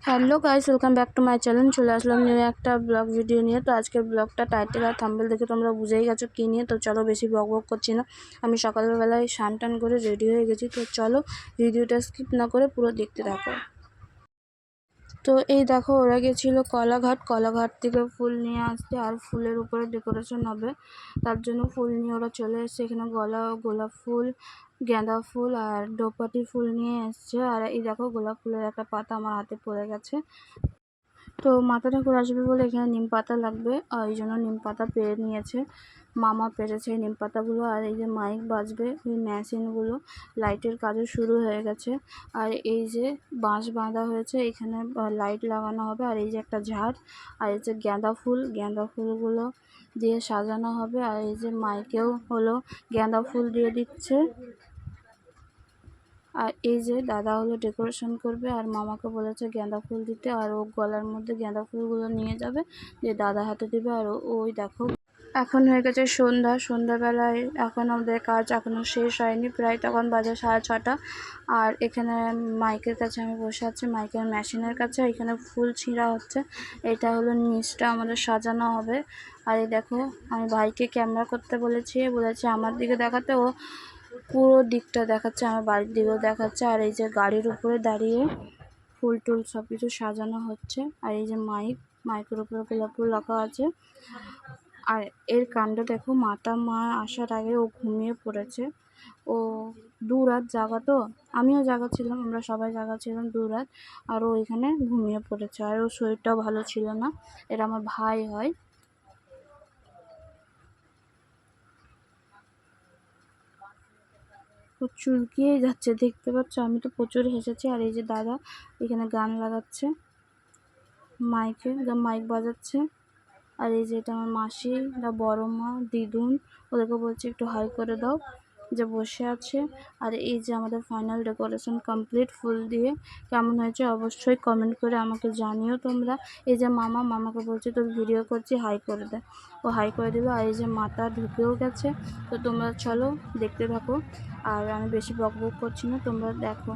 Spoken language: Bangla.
Hello guys, welcome back to my channel. চলে আসলাম নিয়ে একটা ব্লগ ভিডিও নিয়ে। তো আজকের ব্লগটা টাইটেল আর থাম্বনেল দেখে তোমরা বুঝেই গেছো কী নিয়ে। তো চলো, বেশি বক বক করছি না। আমি সকালবেলায় স্নান টান করে রেডি হয়ে গেছি। তো চলো, ভিডিওটা স্কিপ না করে পুরো দেখতে থাকো। তো এই দেখো, ওরা গেছিলো কলাঘাট থেকে ফুল নিয়ে আসতে, আর ফুলের উপরে ডেকোরেশন হবে, তার জন্য ফুল নিয়ে ওরা চলে এসছে। এখানে গোলাপ ফুল, গাঁদা ফুল আর দোপাটি ফুল নিয়ে এসছে। আর এই দেখো, গোলাপ ফুলের একটা পাতা আমার হাতে পড়ে গেছে। তো মাথা ঠাকুর আসবে বলে এখানে নিম পাতা লাগবে, আর এই জন্য নিম পাতা পেরে নিয়েছে, মামা পেরেছে নিম পাতাগুলো। আর এই যে মাইক বাজবে, এই মেশিনগুলো, লাইটের কাজও শুরু হয়ে গেছে। আর এই যে বাঁশ বাঁধা হয়েছে, এখানে লাইট লাগানো হবে। আর এই যে একটা ঝাড়, আর এই যে গাঁদা ফুলগুলো দিয়ে সাজানো হবে। আর এই যে মাইকেও হলো গাঁদা ফুল দিয়ে দিচ্ছে। আর এই যে দাদা হলো ডেকোরেশন করবে, আর মামাকে বলেছে গাঁদা ফুল দিতে, আর ও গলার মধ্যে গাঁদা ফুলগুলো নিয়ে যাবে, যে দাদা হাতে দেবে। আর ওই দেখো, এখন হয়ে গেছে সন্ধ্যাবেলায়, এখন আমাদের কাজ এখনও শেষ হয়নি, প্রায় তখন বাজে 6:30। আর এখানে মাইকের কাছে আমি বসে আছি, মাইকের মেশিনের কাছে। এখানে ফুল ছিঁড়া হচ্ছে, এটা হলো নিচটা আমাদের সাজানো হবে। আর এই দেখো, আমি ভাইকে ক্যামেরা করতে বলেছে আমার দিকে দেখাতে, ও পুরো দিকটা দেখাচ্ছে, আমার বাড়ির দিকেও দেখাচ্ছে। আর এই যে গাড়ির উপরে দাঁড়িয়ে ফুল টুল সব কিছু সাজানো হচ্ছে। আর এই যে মাইকের উপরে গোলাপ ফুল রাখা আছে। আর এর কাণ্ড দেখো, মা আসার আগে ও ঘুমিয়ে পড়েছে। ও দু-রাত জাগা, তো আমিও জাগা ছিলাম, আমরা সবাই জাগা ছিলাম 2 রাত। আর ও এখানে ঘুমিয়ে পড়েছে, আর ওর শরীরটাও ভালো ছিল না। এরা আমার ভাই হয়। ও চুলকিয়েই যাচ্ছে, দেখতে পাচ্ছ, আমি তো প্রচুর হেসেছি। আর এই যে দাদা এখানে গান লাগাচ্ছে, মাইক বাজাচ্ছে। আর এই যে এটা আমার মাসি, এটা বড় মা, দিদুন, ওদেরকে বলছি একটু হাই করে দাও, যে বসে আছে। আর এই যে আমাদের ফাইনাল ডেকোরেশন কমপ্লিট ফুল দিয়ে। কেমন হয়েছে অবশ্যই কমেন্ট করে আমাকে জানিও তোমরা। এই যে মামাকে বলছি তোর ভিডিও করছি, হাই করে দে। ও হাই করে দিল। আর এই যে মাতা ঢুকেও গেছে। তো তোমরা চলো দেখতে থাকো, আর আমি বেশি বক বক করছি না, তোমরা দেখো।